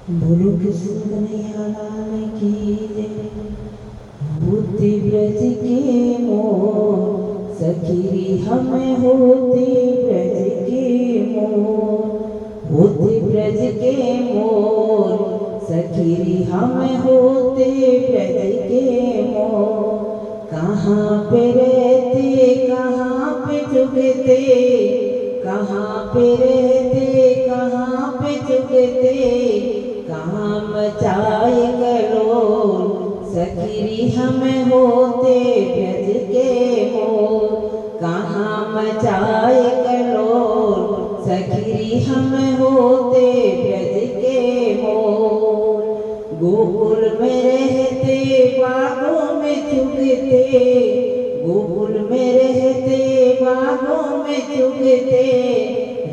बोलो कृष्ण कन्हैया लाल की जय। होती ब्रज के मोर सखी हमें होती ब्रज के मोर। होती ब्रज के मोर सखी हमें होते ब्रज के मोर। कहाँ पे रहते कहाँ पे चुगते, कहाँ पे रहते कहाँ पे चुगते। कहाँ मचाए करोल सखी हमें होते ब्रज के मोर। कहाँ मचाए करोल सखी हमें होते ब्रज के मोर। गोकुल में रहते बागों में चुगते, गोकुल में रहते बागों में चुगते।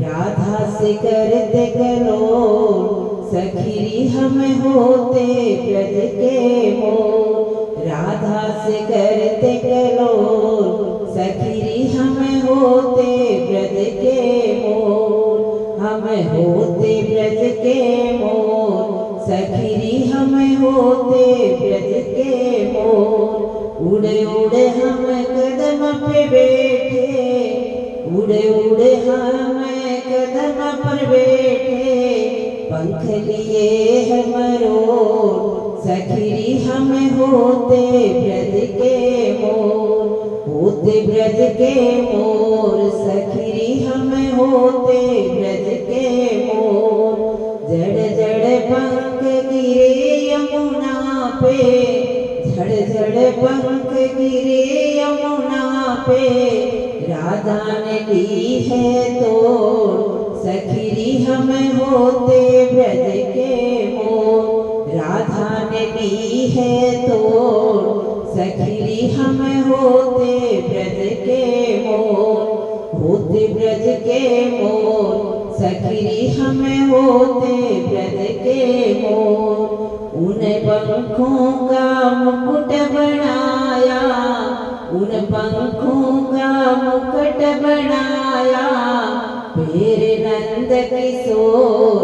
राधा से करते कलोल सखी हमें होते ब्रज के मोर। राधा से करते कलोल सखी हमें होते ब्रज के मोर। हमें होते ब्रज के मोर सखी हमें होते ब्रज के मोर। उड़े उड़े हम कदम पे बैठे, उड़े उड़े हम कदम पर बैठे। पंख लिए हमरो सखी हमें होते ब्रज के मोर। होते ब्रज के मोर सखी हमें होते ब्रज के मोर। जड़ जड़ पंख गिरे यमुना पे, झड़ झड़ पंख गिरे यमुना पे। राधा ने ली है तो सखी हमें होते ब्रज के मोर। राधा ने ली है तो सखी हमें होते ब्रज के मोर। होते ब्रज के मोर सखी हमें होते ब्रज के मोर। उन पंखों का मुकुट बनाया, उन पंखों का मुकुट बनाया। मेरे नंद किशोर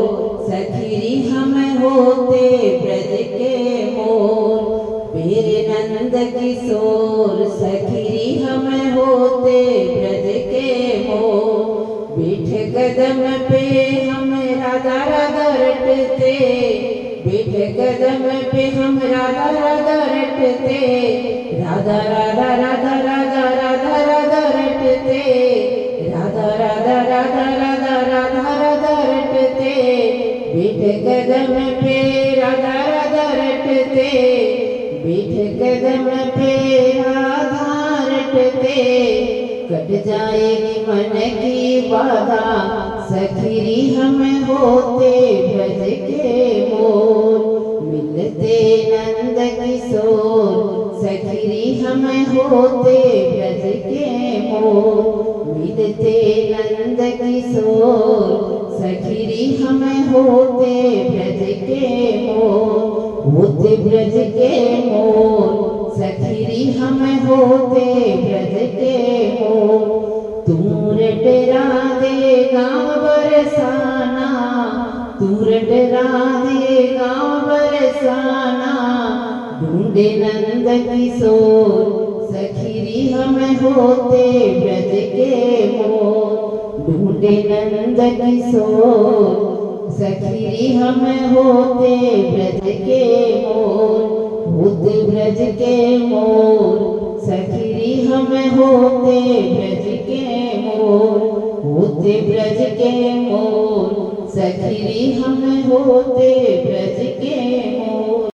सखी हमें होते ब्रज के मोर। मेरे नंद किशोर सखी हमें होते ब्रज के मोर। बैठ कदम पे हम राधा राधा रटते, बैठ कदम पे हम राधा राधा रटते। राधा राधा राधा राधा राधा राधा रटते, राधा राधा राधा राधा राधा राधा रटते। बैठ कदम पे राधा राधा रटते, बैठ कदम पे राधा रटते। कट जाएगी मन की बाधा सखी हमें होते ब्रज के मोर। मिलते नंद किशोर सखी हमें होते ब्रज के मोर। मिलते नंद किशोर सखी हमें होते ब्रज के मोर। होते ब्रज के मोर सखी हमें होते ब्रज के मोर। तूर डरा दे गाँव बरसाना, तूर डरा दे गाँव बरसाना। ढूंढे नंद किशोर सखी हमें होते ब्रज के मोर। ढूंढे नंद किशोर सखी हमें होते ब्रज के मोर। होते ब्रज के मोर सखी हमें होते ब्रज के मोर। होते ब्रज के मोर सखी हमें होते ब्रज के